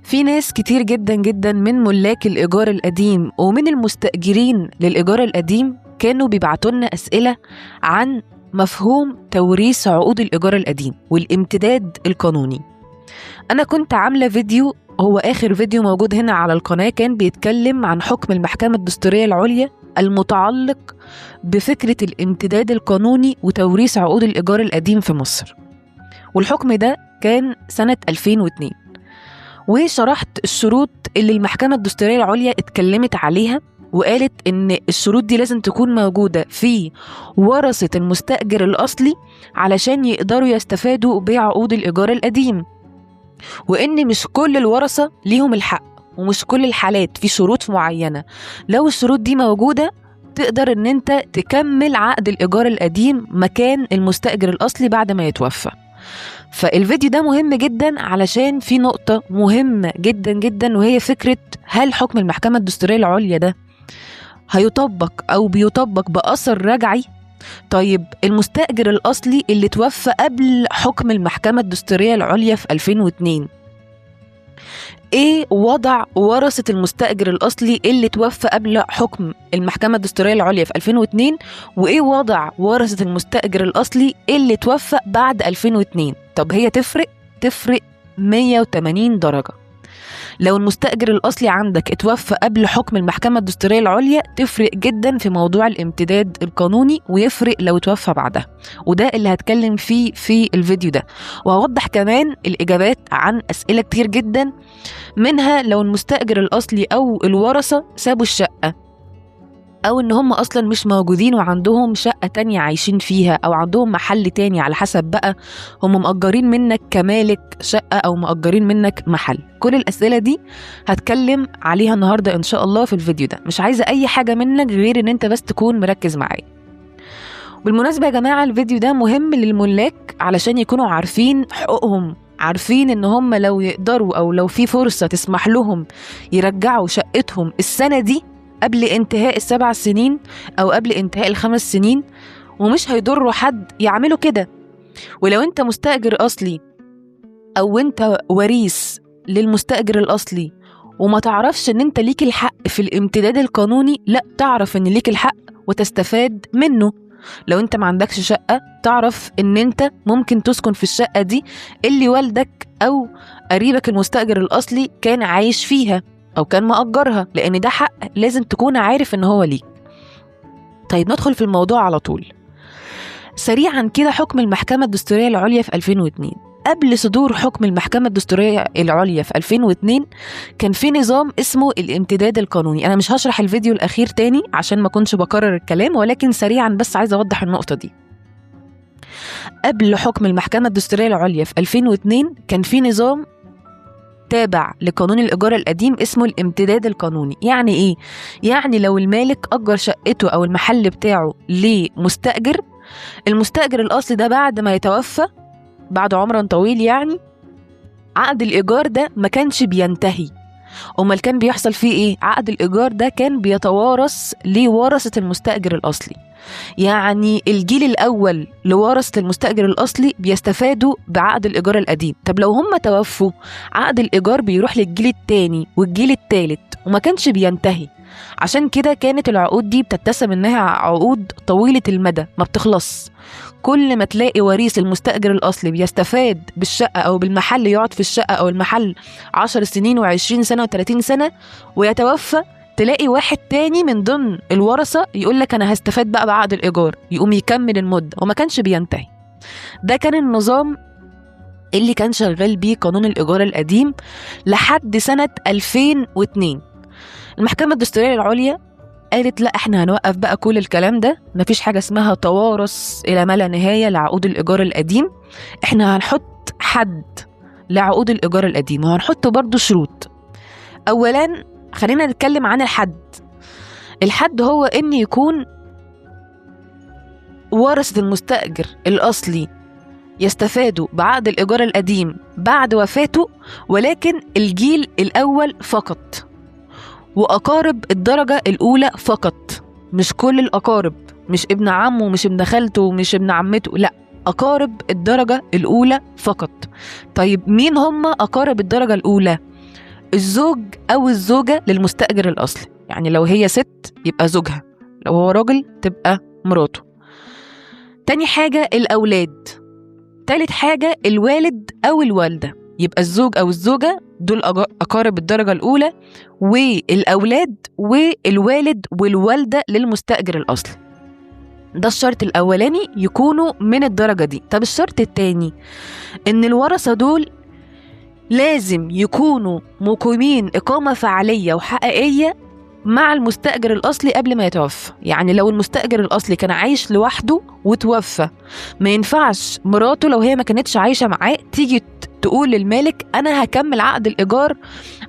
في ناس كتير جدا جدا من ملاك الإيجار القديم ومن المستأجرين للإيجار القديم كانوا بيبعتوا لنا أسئلة عن مفهوم توريث عقود الإيجار القديم والامتداد القانوني. أنا كنت عاملة فيديو، هو آخر فيديو موجود هنا على القناة، كان بيتكلم عن حكم المحكمة الدستورية العليا المتعلق بفكرة الامتداد القانوني وتوريث عقود الإيجار القديم في مصر، والحكم ده كان سنة 2002. وشرحت الشروط اللي المحكمة الدستورية العليا اتكلمت عليها، وقالت إن الشروط دي لازم تكون موجودة في ورثة المستأجر الأصلي علشان يقدروا يستفادوا بعقود الإيجار القديم، وإن مش كل الورثة ليهم الحق ومش كل الحالات، في شروط معينة لو الشروط دي موجودة تقدر إن أنت تكمل عقد الإيجار القديم مكان المستأجر الأصلي بعد ما يتوفى. فالفيديو ده مهم جدا علشان في نقطة مهمة جدا جدا، وهي فكرة هل حكم المحكمة الدستورية العليا ده هيطبق أو بيطبق بأثر رجعي؟ طيب المستأجر الأصلي اللي توفى قبل حكم المحكمة الدستورية العليا في 2002، ايه وضع ورثة المستأجر الأصلي اللي توفى قبل حكم المحكمة الدستورية العليا في 2002، وايه وضع ورثة المستأجر الأصلي اللي توفى بعد 2002؟ طب هي تفرق 180 درجة. لو المستأجر الأصلي عندك اتوفى قبل حكم المحكمة الدستورية العليا تفرق جدا في موضوع الامتداد القانوني، ويفرق لو اتوفى بعدها، وده اللي هتكلم فيه في الفيديو ده. وهوضح كمان الإجابات عن أسئلة كتير جدا، منها لو المستأجر الأصلي أو الورثة سابوا الشقة، أو إن هم أصلا مش موجودين وعندهم شقة تانية عايشين فيها، أو عندهم محل تاني، على حسب بقى هم مأجرين منك كمالك شقة أو مأجرين منك محل. كل الأسئلة دي هتكلم عليها النهاردة إن شاء الله في الفيديو ده. مش عايزة أي حاجة منك غير إن أنت بس تكون مركز معايا. بالمناسبة يا جماعة الفيديو ده مهم للملاك علشان يكونوا عارفين حقوقهم، عارفين إن هم لو يقدروا أو لو في فرصة تسمح لهم يرجعوا شقتهم السنة دي قبل انتهاء ال7 سنين أو قبل انتهاء ال5 سنين، ومش هيضروا حد يعملوا كده. ولو انت مستأجر أصلي أو انت وريث للمستأجر الأصلي وما تعرفش ان انت ليك الحق في الامتداد القانوني، لا، تعرف ان ليك الحق وتستفاد منه. لو انت ما عندكش شقة تعرف ان انت ممكن تسكن في الشقة دي اللي والدك أو قريبك المستأجر الأصلي كان عايش فيها أو كان مأجرها، لأن ده حق لازم تكون عارف إن هو ليك. طيب ندخل في الموضوع على طول سريعا كده. حكم المحكمة الدستورية العليا في 2002، قبل صدور حكم المحكمة الدستورية العليا في 2002 كان في نظام اسمه الامتداد القانوني. أنا مش هشرح الفيديو الأخير تاني عشان ما كنتش بكرر الكلام، ولكن سريعا بس عايزة أوضح النقطة دي. قبل حكم المحكمة الدستورية العليا في 2002 كان في نظام تابع لقانون الإيجار القديم اسمه الامتداد القانوني. يعني إيه؟ يعني لو المالك أجر شقته أو المحل بتاعه لمستأجر، المستأجر الأصلي ده بعد ما يتوفى بعد عمر طويل، يعني عقد الإيجار ده ما كانش بينتهي. أمال كان بيحصل فيه إيه؟ عقد الإيجار ده كان بيتوارث لورثة المستأجر الأصلي. يعني الجيل الأول لورثة المستأجر الأصلي بيستفادوا بعقد الإيجار القديم. طب لو هم توفوا، عقد الإيجار بيروح للجيل التاني والجيل التالت وما كانش بينتهي. عشان كده كانت العقود دي بتتسم إنها عقود طويلة المدى ما بتخلص. كل ما تلاقي وريث المستأجر الأصلي بيستفاد بالشقة أو بالمحل، يقعد في الشقة أو المحل 10 سنين و20 سنة و30 سنة ويتوفى، تلاقي واحد تاني من ضمن الورثة يقول لك أنا هستفاد بقى بعقد الإيجار، يقوم يكمل المدة وما كانش بينتهي. ده كان النظام اللي كان شغال بيه قانون الإيجار القديم لحد سنة 2002. المحكمة الدستورية العليا قالت لا، احنا هنوقف بقى كل الكلام ده، مفيش حاجة اسمها توارث إلى ما لا نهاية لعقود الإيجار القديم. احنا هنحط حد لعقود الإيجار القديم وهنحط برضو شروط. أولا خلينا نتكلم عن الحد هو إن يكون ورثة المستأجر الأصلي يستفادوا بعقد الإيجار القديم بعد وفاته، ولكن الجيل الأول فقط وأقارب الدرجة الأولى فقط، مش كل الأقارب، مش ابن عمه مش ابن خالته مش ابن عمته، لا، أقارب الدرجة الأولى فقط. طيب مين هم أقارب الدرجة الأولى؟ الزوج أو الزوجة للمستأجر الأصلي، يعني لو هي ست يبقى زوجها، لو هو راجل تبقى مراته. تاني حاجة الأولاد. تالت حاجة الوالد أو الوالدة، يبقى الزوج أو الزوجة دول أقارب الدرجة الأولى، والأولاد والوالد والوالدة للمستأجر الأصلي. ده الشرط الأولاني، يكونوا من الدرجة دي. طب الشرط التاني إن الورثة دول لازم يكونوا مقيمين إقامة فعلية وحقيقية مع المستأجر الأصلي قبل ما يتوفى. يعني لو المستأجر الأصلي كان عايش لوحده وتوفى، ما ينفعش مراته لو هي ما كانتش عايشة معاه تيجي تقول للمالك أنا هكمل عقد الإيجار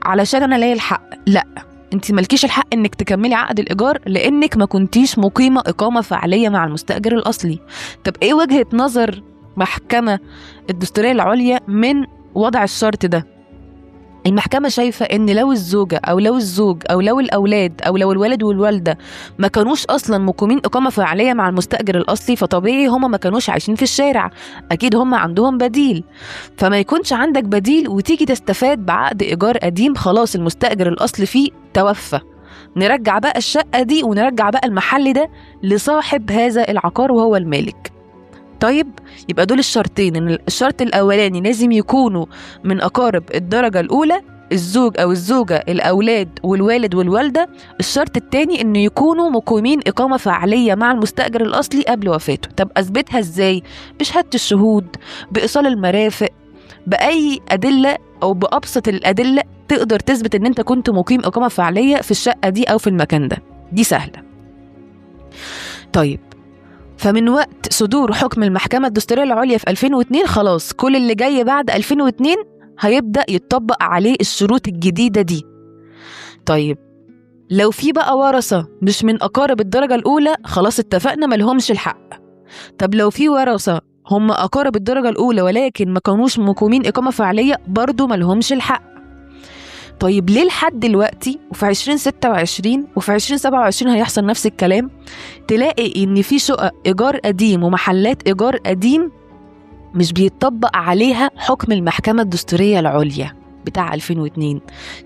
علشان أنا ليا الحق. لا، انت مالكيش الحق انك تكملي عقد الإيجار لأنك ما كنتيش مقيمة إقامة فعلية مع المستأجر الأصلي. طب ايه وجهة نظر محكمة الدستورية العليا من وضع الشرط ده؟ المحكمة شايفة إن لو الزوجة أو لو الزوج أو لو الأولاد أو لو الولد والوالدة ما كانوش أصلا مقيمين إقامة فعلية مع المستأجر الأصلي، فطبيعي هما ما كانوش عايشين في الشارع، أكيد هما عندهم بديل. فما يكونش عندك بديل وتيجي تستفاد بعقد إيجار قديم خلاص المستأجر الأصلي فيه توفى، نرجع بقى الشقة دي ونرجع بقى المحل ده لصاحب هذا العقار وهو المالك. طيب يبقى دول الشرطين، ان الشرط الاولاني لازم يكونوا من اقارب الدرجه الاولى، الزوج او الزوجه، الاولاد والوالد والوالده. الشرط الثاني ان يكونوا مقيمين اقامه فعليه مع المستاجر الاصلي قبل وفاته. طب اثبتها ازاي؟ بشهاده الشهود، بايصال المرافق، باي ادله او بابسط الادله تقدر تثبت ان انت كنت مقيم اقامه فعليه في الشقه دي او في المكان ده. دي سهله. طيب فمن وقت صدور حكم المحكمة الدستورية العليا في 2002 خلاص كل اللي جاي بعد 2002 هيبدأ يتطبق عليه الشروط الجديدة دي. طيب لو في بقى ورثة مش من أقارب الدرجة الأولى، خلاص اتفقنا ملهمش الحق. طب لو في ورثة هم أقارب الدرجة الأولى ولكن ما كانوش مقيمين إقامة فعلية، برضو ملهمش الحق. طيب ليه لحد دلوقتي وفي 2026 وفي 2027 هيحصل نفس الكلام؟ تلاقي ان في شقق ايجار قديم ومحلات ايجار قديم مش بيتطبق عليها حكم المحكمة الدستورية العليا بتاع 2002.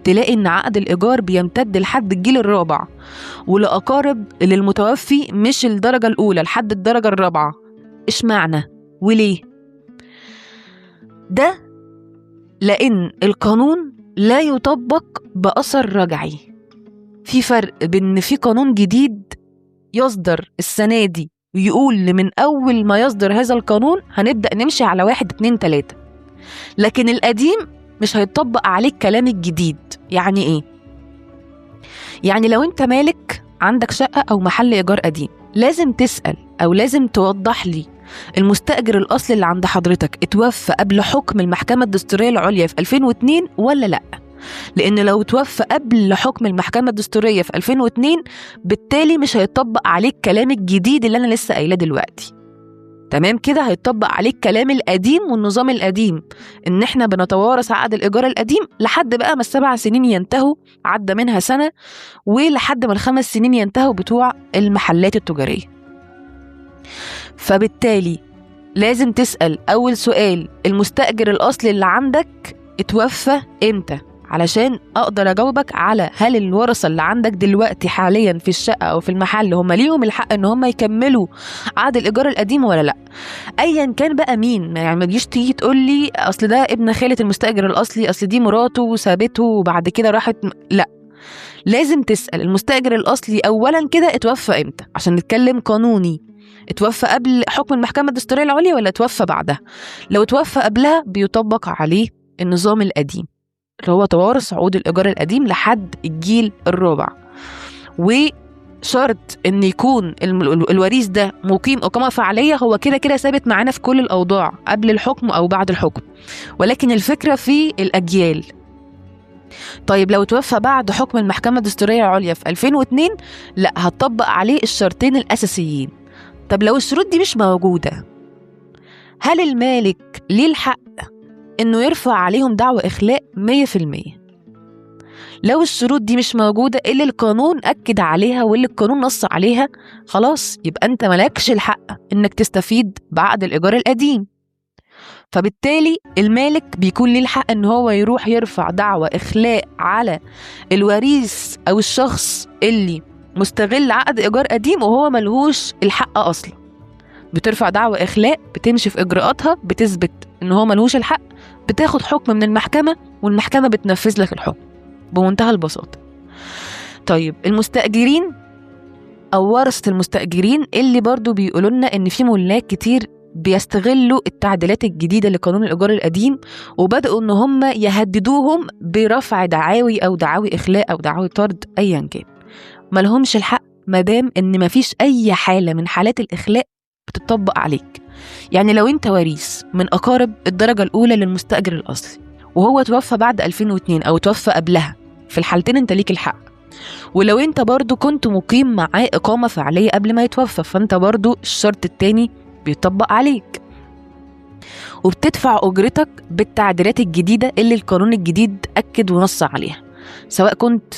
تلاقي ان عقد الايجار بيمتد لحد الجيل الرابع، ولاقارب للمتوفي مش الدرجة الاولى لحد الدرجة الرابعة. اشمعنى وليه؟ ده لان القانون لا يطبق بأثر رجعي. في فرق بين في قانون جديد يصدر السنة دي ويقول من أول ما يصدر هذا القانون هنبدأ نمشي على 1 2 3، لكن القديم مش هيطبق عليك كلام الجديد. يعني إيه؟ يعني لو أنت مالك عندك شقة أو محل إيجار قديم، لازم تسأل أو لازم توضح لي المستأجر الأصلي اللي عند حضرتك اتوفى قبل حكم المحكمة الدستورية العليا في 2002 ولا لأ؟ لأن لو توفى قبل حكم المحكمة الدستورية في 2002 بالتالي مش هيطبق عليك كلام الجديد اللي أنا لسه قايله دلوقتي. تمام كده؟ هيطبق عليك كلام القديم والنظام القديم، إن إحنا بنتوارث عقد الإيجار القديم لحد بقى ما 7 سنين ينتهوا، عدى منها سنة، ولحد ما 5 سنين ينتهوا بتوع المحلات التجارية. فبالتالي لازم تسأل أول سؤال المستأجر الأصلي اللي عندك اتوفى إمتى، علشان أقدر أجاوبك على هل الورثة اللي عندك دلوقتي حاليا في الشقة أو في المحل هم ليهم الحق إن هم يكملوا عقد الإيجار القديم ولا لأ. أيا كان بقى مين، يعني ما تجيش تيجي تقول لي أصل ده ابن خالة المستأجر الأصلي، أصل دي مراته وسابته وبعد كده راحت. لأ، لازم تسأل المستأجر الأصلي أولا كده اتوفى إمتى عشان نتكلم قانوني. اتوفى قبل حكم المحكمة الدستورية العليا ولا اتوفى بعدها؟ لو اتوفى قبلها بيطبق عليه النظام القديم اللي هو توارث عقود الإيجار القديم لحد الجيل الرابع. وشرط ان يكون الوريث ده مقيم إقامة فعلية، هو كده كده ثابت معانا في كل الأوضاع قبل الحكم أو بعد الحكم، ولكن الفكرة في الأجيال. طيب لو توفى بعد حكم المحكمة الدستورية العليا في 2002 لا، هتطبق عليه الشرطين الأساسيين. طب لو الشروط دي مش موجودة، هل المالك ليه الحق إنه يرفع عليهم دعوى إخلاء 100%؟ لو الشروط دي مش موجودة اللي القانون أكد عليها واللي القانون نص عليها، خلاص يبقى أنت ملكش الحق إنك تستفيد بعقد الإيجار القديم. فبالتالي المالك بيكون ليه الحق ان هو يروح يرفع دعوى اخلاء على الوريث او الشخص اللي مستغل عقد ايجار قديم وهو ملهوش الحق اصلا. بترفع دعوى اخلاء، بتمشي في اجراءاتها، بتثبت ان هو ملهوش الحق، بتاخد حكم من المحكمة والمحكمة بتنفذ لك الحكم بمنتهى البساطة. طيب المستأجرين او ورثة المستأجرين اللي برضو بيقولوا لنا ان في ملاك كتير بيستغلوا التعديلات الجديدة لقانون الإيجار القديم وبدأوا ان هم يهددوهم برفع دعاوي او دعاوي اخلاء او دعاوي طرد ايا كان. ملهمش الحق مادام ان مفيش اي حالة من حالات الاخلاء بتطبق عليك. يعني لو انت وريث من اقارب الدرجة الاولى للمستأجر الاصلي وهو توفى بعد 2002 او توفى قبلها، في الحالتين انت ليك الحق. ولو انت برضو كنت مقيم معاه اقامة فعلية قبل ما يتوفى، فانت برضو الشرط التاني بيطبق عليك، وبتدفع اجرتك بالتعديلات الجديدة اللي القانون الجديد اكد ونص عليها، سواء كنت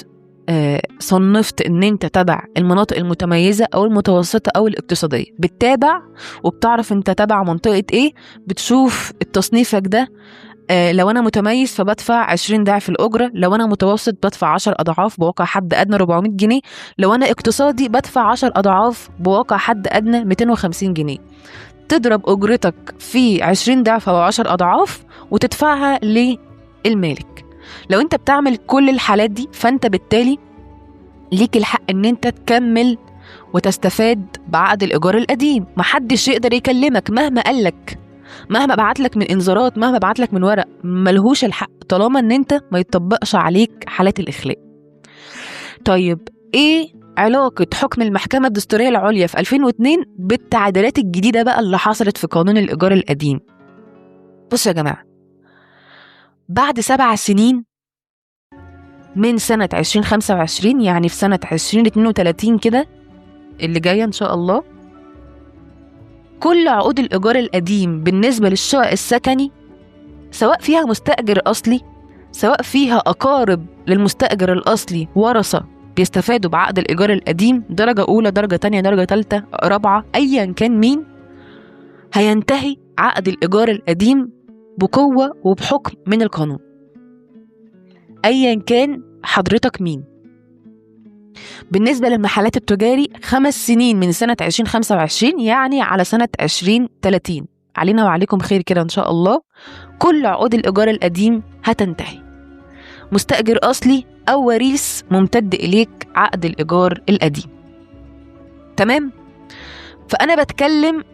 صنفت ان انت تبع المناطق المتميزة او المتوسطة او الاقتصادية. بتتابع وبتعرف انت تبع منطقة ايه، بتشوف التصنيفك ده. لو انا متميز فبدفع 20 ضعف الاجرة، لو انا متوسط بدفع 10 اضعاف بواقع حد ادنى 400 جنيه، لو انا اقتصادي بدفع 10 اضعاف بواقع حد ادنى 250 جنيه. تضرب اجرتك في 20 ضعف او 10 اضعاف وتدفعها للمالك. لو انت بتعمل كل الحالات دي فانت بالتالي ليك الحق ان انت تكمل وتستفاد بعقد الايجار القديم. محدش يقدر يكلمك مهما قالك، مهما بعتلك من انذارات، مهما بعتلك من ورق، ملهوش الحق طالما ان انت ما يتطبقش عليك حالات الاخلاء. طيب ايه علاقة حكم المحكمة الدستورية العليا في 2002 بالتعديلات الجديدة بقى اللي حصلت في قانون الإيجار القديم؟ بصوا يا جماعة، بعد 7 سنين من سنة 2025، يعني في سنة 2032 كده اللي جاية إن شاء الله، كل عقود الإيجار القديم بالنسبة للشقق السكني، سواء فيها مستأجر أصلي، سواء فيها أقارب للمستأجر الأصلي ورثة بيستفادوا بعقد الإيجار القديم، درجة أولى، درجة تانية، درجة تالتة، رابعة، أيا كان مين، هينتهي عقد الإيجار القديم بقوة وبحكم من القانون، أيا كان حضرتك مين. بالنسبة للمحلات التجاري 5 سنين من سنة 2025، يعني على سنة 2030، علينا وعليكم خير كده إن شاء الله، كل عقود الإيجار القديم هتنتهي، مستأجر أصلي أو وريث ممتد إليك عقد الإيجار القديم. تمام؟ فأنا بتكلم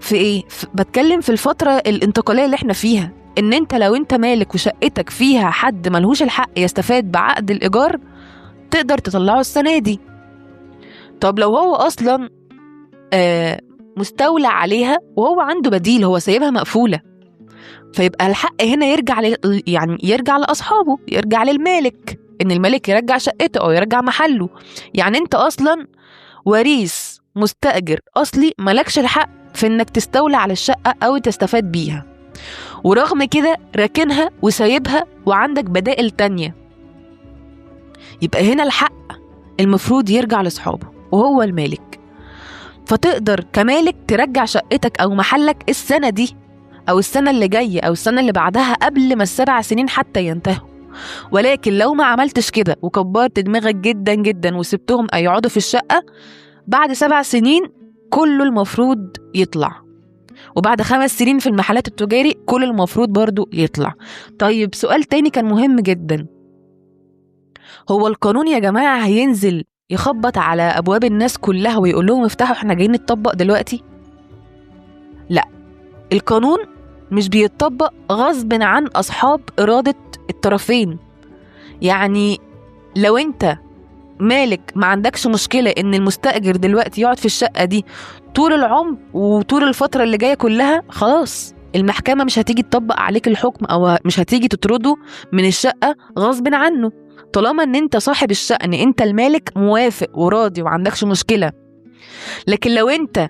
في إيه؟ بتكلم في الفترة الانتقالية اللي احنا فيها، إن أنت لو أنت مالك وشقتك فيها حد ملهوش الحق يستفاد بعقد الإيجار تقدر تطلعه السنة دي. طب لو هو أصلا مستولى عليها وهو عنده بديل، هو سايبها مقفولة، فيبقى الحق هنا يرجع لأصحابه، يرجع للمالك، إن المالك يرجع شقته أو يرجع محله. يعني أنت أصلا وريث مستأجر أصلي ملكش الحق في إنك تستولى على الشقة أو تستفاد بيها، ورغم كده راكنها وسايبها وعندك بدائل تانية. يبقى هنا الحق المفروض يرجع لأصحابه وهو المالك، فتقدر كمالك ترجع شقتك أو محلك السنة دي أو السنة اللي جاية أو السنة اللي بعدها قبل ما ال7 سنين حتى ينتهوا. ولكن لو ما عملتش كده وكبرت دماغك جدا جدا وسبتهم يقعدوا في الشقة، بعد 7 سنين كله المفروض يطلع، وبعد 5 سنين في المحلات التجاري كل المفروض برضو يطلع. طيب سؤال تاني كان مهم جدا، هو القانون يا جماعة هينزل يخبط على أبواب الناس كلها ويقول لهم افتحوا احنا جايين نتطبق دلوقتي؟ لا، القانون مش بيتطبق غصب عن أصحاب إرادة الطرفين. يعني لو انت مالك ما عندكش مشكلة ان المستأجر دلوقتي يقعد في الشقة دي طول العمر وطول الفترة اللي جاية كلها، خلاص المحكمة مش هتيجي تطبق عليك الحكم او مش هتيجي تطرده من الشقة غصب عنه، طالما ان انت صاحب الشأن، انت المالك موافق وراضي وعندكش مشكلة. لكن لو انت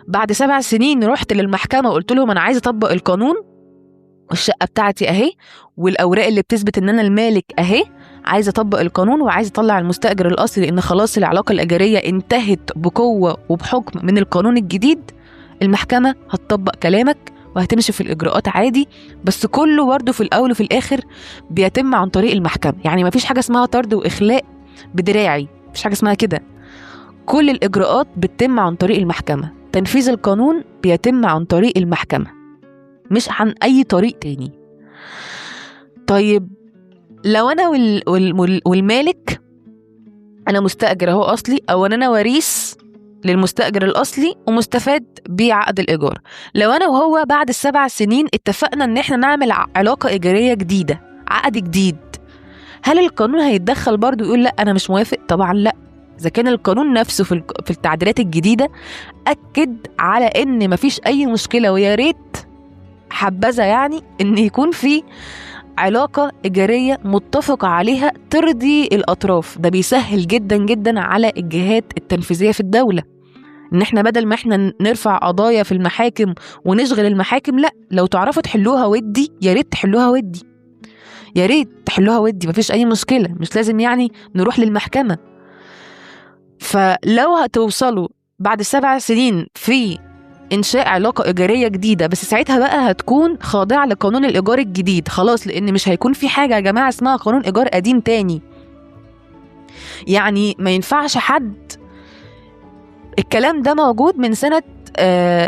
بعد 7 سنين رحت للمحكمة وقلت لهم انا عايز اطبق القانون والشقة بتاعتي اهي والاوراق اللي بتثبت ان انا المالك اهي، عايز اطبق القانون وعايز اطلع المستأجر الاصلي لان خلاص العلاقة الإيجارية انتهت بقوة وبحكم من القانون الجديد، المحكمة هتطبق كلامك وهتمشي في الإجراءات عادي، بس كله برضه في الأول وفي الآخر بيتم عن طريق المحكمة. يعني مفيش حاجة اسمها طرد وإخلاء بدراعي، مفيش حاجة اسمها كده. كل الإجراءات بتتم عن طريق المحكمة، تنفيذ القانون بيتم عن طريق المحكمة مش عن أي طريق تاني. طيب لو أنا والمالك، أنا مستأجر أهو أصلي، أو أنا وريث للمستأجر الأصلي ومستفاد بعقد الإيجار، لو أنا وهو بعد ال7 سنين اتفقنا إن إحنا نعمل علاقة إيجارية جديدة، عقد جديد، هل القانون هيتدخل برضو يقول لأ أنا مش موافق؟ طبعا لأ. إذا كان القانون نفسه في التعديلات الجديدة أكد على إن مفيش أي مشكلة، ويا ريت حبذا يعني إن يكون في علاقة إيجارية متفق عليها ترضي الأطراف. ده بيسهل جدا جدا على الجهات التنفيذية في الدولة، إن إحنا بدل ما إحنا نرفع قضايا في المحاكم ونشغل المحاكم، لأ، لو تعرفوا تحلوها ودي يا ريت تحلوها ودي، يا ريت تحلوها ودي، مفيش أي مشكلة، مش لازم يعني نروح للمحكمة. فلو هتوصلوا بعد 7 سنين في إنشاء علاقة إيجارية جديدة، بس ساعتها بقى هتكون خاضعة لقانون الإيجار الجديد خلاص، لأن مش هيكون في حاجة يا جماعة اسمها قانون إيجار قديم تاني. يعني ما ينفعش حد، الكلام ده موجود من سنة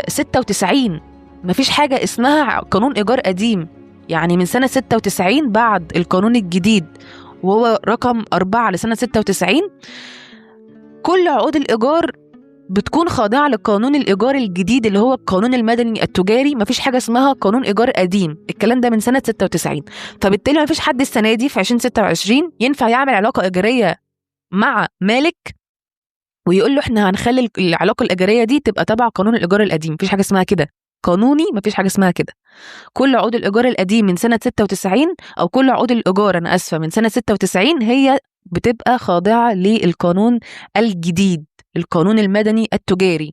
96، مفيش حاجة اسمها قانون إيجار قديم. يعني من سنة 96 بعد القانون الجديد وهو رقم 4 لسنة 96، كل عقود الإيجار بتكون خاضعة لقانون الإيجار الجديد اللي هو القانون المدني التجاري. مفيش حاجة اسمها قانون إيجار قديم، الكلام ده من سنة 96. فبالتالي مفيش حد السنة دي في 2026 ينفع يعمل علاقة إيجارية مع مالك ويقول له احنا هنخلي العلاقة الإيجارية دي تبقى تبع قانون الإيجار القديم. مفيش حاجة اسمها كده قانوني، مفيش حاجة اسمها كده. كل عقود الإيجار القديم من سنة 96، أو كل عقود الإيجار أنا آسفة من سنة 96، هي بتبقى خاضعة للقانون الجديد، القانون المدني التجاري.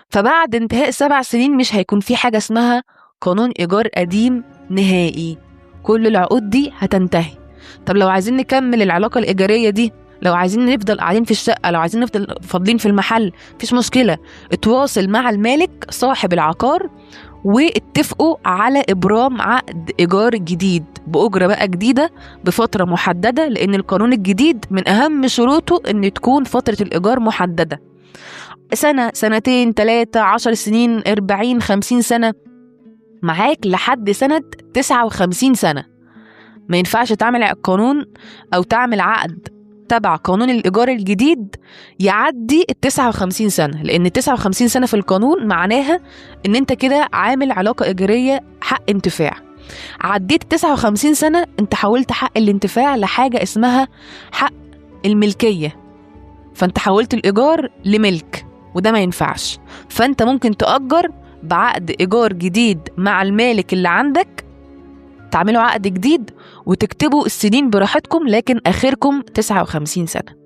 فبعد انتهاء 7 سنين مش هيكون في حاجة اسمها قانون إيجار قديم نهائي، كل العقود دي هتنتهي. طب لو عايزين نكمل العلاقة الإيجارية دي، لو عايزين نفضل قاعدين في الشقة، لو عايزين نفضل فاضلين في المحل، مفيش مشكلة، اتواصل مع المالك صاحب العقار واتفقوا على إبرام عقد إيجار جديد بأجرة بقى جديدة بفترة محددة، لأن القانون الجديد من أهم شروطه إن تكون فترة الإيجار محددة، سنة، سنتين، 3، 10 سنين، 40، 50 سنة، معاك لحد سنة 59 سنة. ما ينفعش تعمل قانون أو تعمل عقد تبع قانون الإيجار الجديد يعدي 59 سنة، لأن 59 سنة في القانون معناها إن أنت كده عامل علاقة إيجارية حق انتفاع. عديت 59 سنة أنت حولت حق الانتفاع لحاجة اسمها حق الملكية، فأنت حولت الإيجار لملك، وده ما ينفعش. فأنت ممكن تأجر بعقد إيجار جديد مع المالك اللي عندك، تعملوا عقد جديد وتكتبوا السنين براحتكم، لكن آخركم 59 سنة.